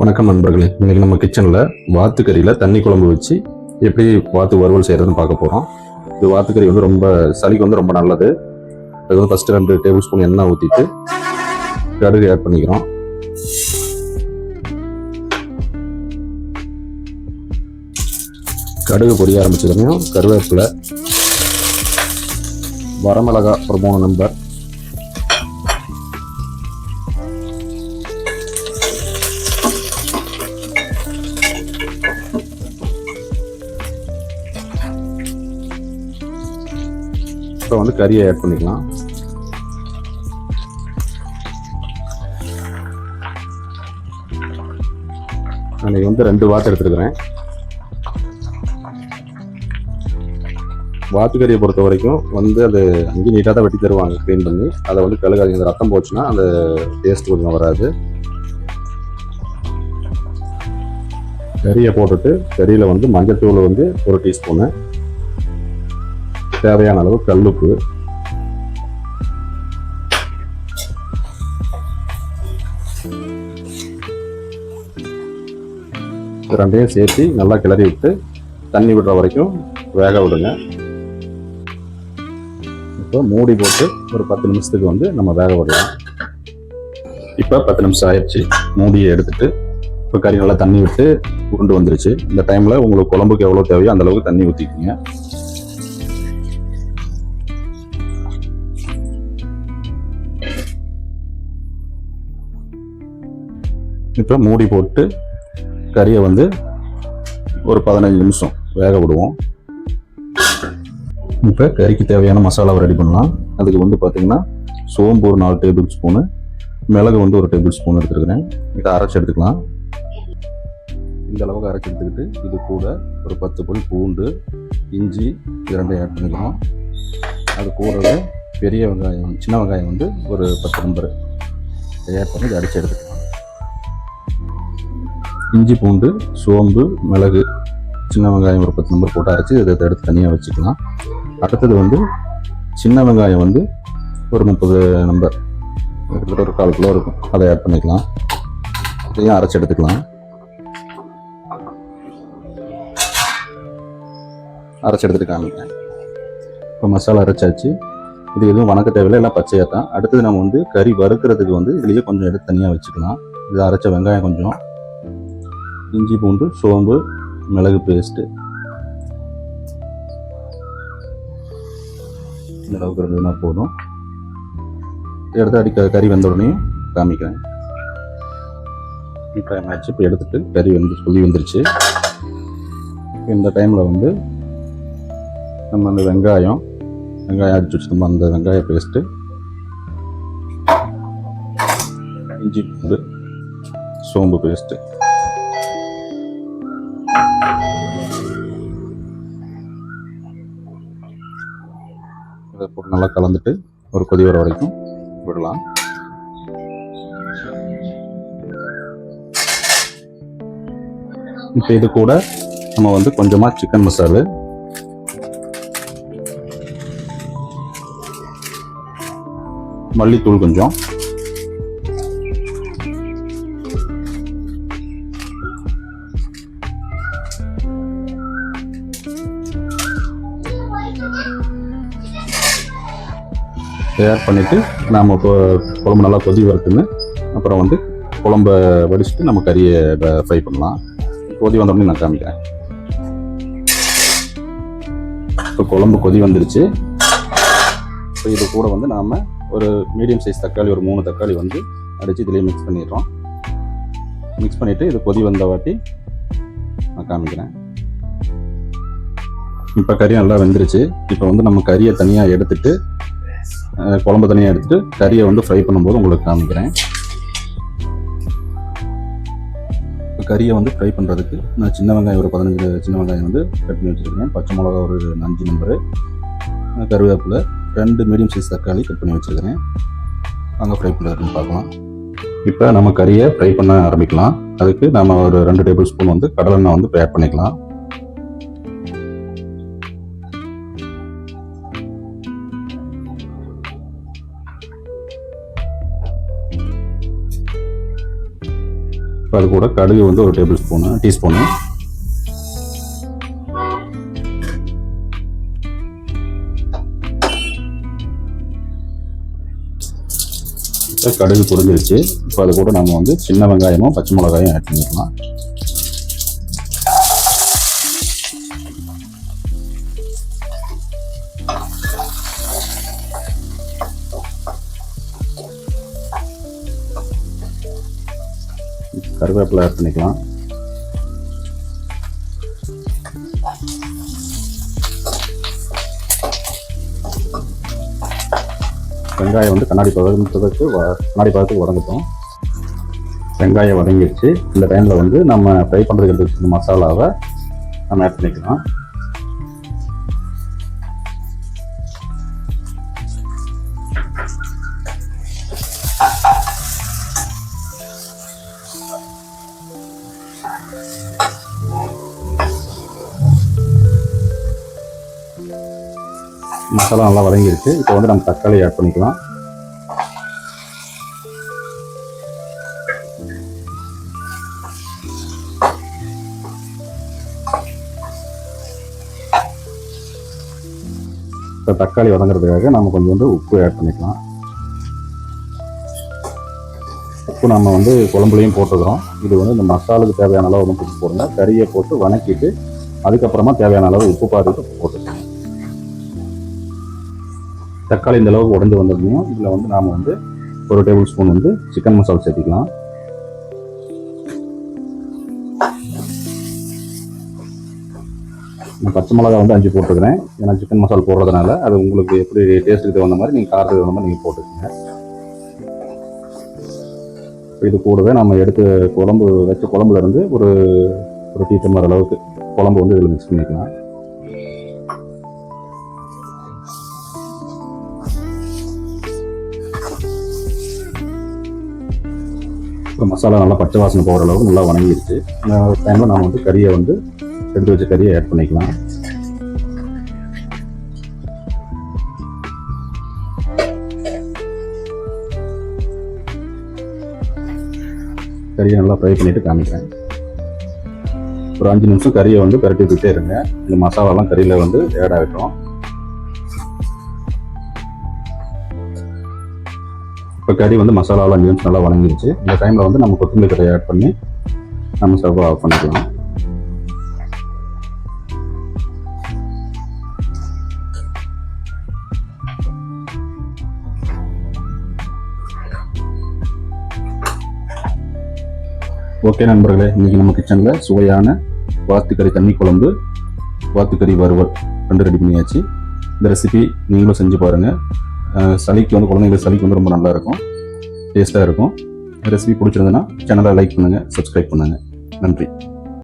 வணக்கம் நண்பர்களே. இன்னைக்கு நம்ம கிச்சனில் வாத்துக்கறியில் தண்ணி குழம்பு வச்சு எப்படி வாத்து வறுவல் செய்கிறதுன்னு பார்க்க போகிறோம். இது வாத்துக்கறி வந்து ரொம்ப சளிக்கு வந்து ரொம்ப நல்லது. அது வந்து ஃபஸ்ட்டு 2 டேபிள் ஸ்பூன் எண்ணெய் ஊற்றிட்டு கடுகு ஆட் பண்ணிக்கிறோம். கடுகு பொரிய ஆரம்பிச்சதுலையும் கருவேப்பிலை, வரமிளகா ஒரு 3 நம்பர், இப்போ வந்து கறியை ஆட் பண்ணிக்கலாம். நான் வந்து 2 வாத்து எடுத்துருக்கிறேன். வாத்துக்கறியை பொறுத்த வரைக்கும் வந்து அது அங்கேயும் நீட்டாக தான் வெட்டி தருவாங்க க்ளீன் பண்ணி. அதை வந்து கழுகாதீங்க, அந்த ரத்தம் போச்சுன்னா அந்த டேஸ்ட் கொஞ்சம் வராது. கறியை போட்டுட்டு கறியில் வந்து மஞ்சள் தூள் வந்து 1 டீஸ்பூனு, தேவையான அளவு கல்லுப்பு, ரெண்டையும் சேர்த்து நல்லா கிளறி விட்டு தண்ணி விடுற வரைக்கும் வேக விடுங்க. இப்போ மூடி போட்டு ஒரு 10 நிமிஷத்துக்கு வந்து நம்ம வேக விடலாம். இப்போ 10 நிமிஷம் ஆயிடுச்சு. மூடியை எடுத்துட்டு இப்போ கறி நல்லா தண்ணி விட்டு உருண்டு வந்துருச்சு. இந்த டைமில் உங்களுக்கு குழம்புக்கு எவ்வளோ தேவையோ அந்த அளவுக்கு தண்ணி ஊற்றிக்கிங்க. இப்போ மூடி போட்டு கறியை வந்து ஒரு 15 நிமிஷம் வேக விடுவோம். இப்போ கறிக்கு தேவையான மசாலாவை ரெடி பண்ணலாம். அதுக்கு வந்து பார்த்திங்கன்னா சோம்பு ஒரு 4 டேபிள் ஸ்பூனு, மிளகு வந்து 1 டேபிள் ஸ்பூன் எடுத்துருக்கிறேன். இதை அரைச்சி எடுத்துக்கலாம். இந்த அளவுக்கு அரைச்சி எடுத்துக்கிட்டு இது கூட ஒரு 10 பல் பூண்டு, இஞ்சி இது 2 ஆட் பண்ணிக்கலாம். அது கூடவே பெரிய வெங்காயம், சின்ன வெங்காயம் வந்து ஒரு 10 நம்பர் ஆட் பண்ணி இதை அரைச்சி எடுத்துக்கலாம். இஞ்சி, பூண்டு, சோம்பு, மிளகு, சின்ன வெங்காயம் ஒரு 10 நம்பர் போட்டு அரைச்சி இதை எடுத்து தனியாக வச்சுக்கலாம். அடுத்தது வந்து சின்ன வெங்காயம் வந்து ஒரு 30 நம்பர், கிட்டத்தட்ட ஒரு 1/4 கிலோ இருக்கும். அதை ஆட் பண்ணிக்கலாம். இதையும் அரைச்சி எடுத்துக்கலாம். அரைச்சி எடுத்துட்டு காமிக்கிறேன். இப்போ மசாலா அரைச்சாச்சு. இது எதுவும் வணக்க தேவையில்லை, எல்லாம் பச்சையாக தான். அடுத்தது நம்ம வந்து கறி வறுக்கிறதுக்கு வந்து இதுலேயே கொஞ்சம் எடுத்து தனியாக வச்சுக்கலாம். இது அரைச்ச வெங்காயம் கொஞ்சம், இஞ்சி, பூண்டு, சோம்பு, மிளகு பேஸ்ட்டு இந்த அளவுக்கு இருந்ததுன்னா போதும். எடுத்து கறி வெந்த உடனே காமிக்கிறேன். இப்போ என்னாச்சு, இப்போ எடுத்துட்டு கறி கொதி வந்துருச்சு. இந்த டைமில் வந்து நம்ம அந்த வெங்காயம் அடிச்சு வச்சுக்கோம். அந்த வெங்காய பேஸ்ட்டு, இஞ்சி, பூண்டு, சோம்பு பேஸ்ட்டு இதை போட்டு நல்லா கலந்துட்டு ஒரு கொதி வர வரைக்கும் விடலாம். இப்போ இது கூட நம்ம வந்து கொஞ்சமாக சிக்கன் மசாலா, மல்லித்தூள் கொஞ்சம், ஆட் பண்ணிவிட்டு நாம் இப்போ குழம்பு நல்லா கொதி வரட்டுன்னு அப்புறம் வந்து குழம்ப வடிச்சுட்டு நம்ம கறியை ஃப்ரை பண்ணலாம். கொதி வந்தோடனே நான் காமிக்கிறேன். இப்போ குழம்பு கொதி வந்துருச்சு. இப்போ இது கூட வந்து நாம் ஒரு மீடியம் சைஸ் தக்காளி, ஒரு 3 தக்காளி வந்து அடித்து இதிலேயே மிக்ஸ் பண்ணிடுறோம். மிக்ஸ் பண்ணிவிட்டு இது கொதி வந்த வாட்டி நான் காமிக்கிறேன். இப்போ கறி நல்லா வெந்துருச்சு. இப்போ வந்து நம்ம கறியை தனியாக எடுத்துட்டு குழம்பு தனியாக எடுத்துட்டு கறியை வந்து ஃப்ரை பண்ணும்போது உங்களுக்கு காமிக்கிறேன். இப்போ கறியை வந்து ஃப்ரை பண்ணுறதுக்கு நான் சின்ன வெங்காயம் ஒரு 15 சின்ன வெங்காயம் வந்து கட் பண்ணி வச்சுருக்கேன். பச்சை மிளகா ஒரு 5 நம்பரு, கருவேப்பிலை, 2 மீடியம் சைஸ் தக்காளி கட் பண்ணி வச்சுருக்கிறேன். வாங்க ஃப்ரை பண்ணுறதுன்னு பார்க்கலாம். இப்போ நம்ம கறியை ஃப்ரை பண்ண ஆரம்பிக்கலாம். அதுக்கு நம்ம ஒரு 2 டேபிள் ஸ்பூன் வந்து கடலெண்ணெய் வந்து ஆட் பண்ணிக்கலாம். இப்போ அது கூட கடுகு வந்து ஒரு டீஸ்பூனு. இப்போ கடுகு பொரிஞ்சிருச்சு. இப்போ அது கூட நம்ம வந்து சின்ன வெங்காயமும் பச்சை மிளகாயும் ஆட் பண்ணிக்கலாம். கருவேப்பிலை ஆட் பண்ணிக்கலாம். வெங்காயம் வந்து கண்ணாடி பதத்துக்கு வதங்கட்டும். வெங்காயம் வதங்கிடுச்சு. இந்த டைமில் வந்து நம்ம ஃப்ரை பண்ணுறதுக்கு எடுத்து மசாலாவை நம்ம ஆட் பண்ணிக்கலாம். மசாலா நல்லா வதங்கிடுச்சு. இப்போ வந்து நம்ம தக்காளி ஆட் பண்ணிக்கலாம். இப்போ தக்காளி வதங்குறதுக்காக நம்ம கொஞ்சம் வந்து உப்பு ஆட் பண்ணிக்கலாம். உப்பு நம்ம வந்து குழம்புலையும் போட்டுக்கிறோம். இது வந்து இந்த மசாலுக்கு தேவையான அளவு வந்து உப்பு போடுங்க. கறியை போட்டு வதக்கிட்டு அதுக்கப்புறமா தேவையான அளவு உப்பு பார்த்துட்டு போட்டுக்கணும். தக்காளி இந்த அளவுக்கு உடஞ்சி வந்ததுலையும் இதில் வந்து நாம் வந்து ஒரு டேபிள் ஸ்பூன் வந்து சிக்கன் மசாலா சேர்த்திக்கலாம். நான் பச்சை மிளகா வந்து 5 போட்டுக்கிறேன். ஏன்னா சிக்கன் மசாலா போடுறதுனால அது உங்களுக்கு எப்படி டேஸ்ட்டுக்கு தகுந்த மாதிரி நீங்கள் காரத்துக்கு தகுந்த மாதிரி நீங்கள் போட்டுக்கோங்க. இது கூடவே நம்ம எடுத்து குழம்புல இருந்து ஒரு டீ டம்ளர் அளவுக்கு குழம்பு வந்து இதில் மிக்ஸ் பண்ணிக்கலாம். இப்போ மசாலா நல்லா பச்சை வாசனை போகிற அளவுக்கு நல்லா வணங்கிடுச்சு. இந்த டைமில் நம்ம வந்து கறியை வந்து எடுத்து வச்ச கறியை ஆட் பண்ணிக்கலாம். கறியை நல்லா ஃப்ரை பண்ணிவிட்டு காமிக்கிறேன். ஒரு 5 நிமிஷம் கறியை வந்து பரட்டி விட்டுட்டே இருங்க. இந்த மசாலாலாம் கறியில் வந்து ஆட் ஆகிட்டோம். இப்போ கறி வந்து மசாலாவில் 5 நிமிஷம் நல்லா வணங்கிடுச்சு. இந்த டைமில் வந்து நம்ம கொத்தமல்லி தழையை ஆட் பண்ணி நம்ம ஸ்டவ் ஆஃப் பண்ணிக்கலாம். ஓகே நண்பர்களே, இன்றைக்கி நம்ம கிச்சனில் சுவையான வாத்துக்கறி தண்ணி குழம்பு, வாத்துக்கறி வறுவல் 2 ரெடி பண்ணியாச்சு. இந்த ரெசிபி நீங்களும் செஞ்சு பாருங்கள். சளிக்கு வந்து குழந்தைங்களுக்கு சளிக்கு வந்து ரொம்ப நல்லா இருக்கும், டேஸ்ட்டாக இருக்கும். ரெசிபி பிடிச்சிருந்ததுன்னா சேனலை லைக் பண்ணுங்கள், சப்ஸ்கிரைப் பண்ணுங்கள். நன்றி.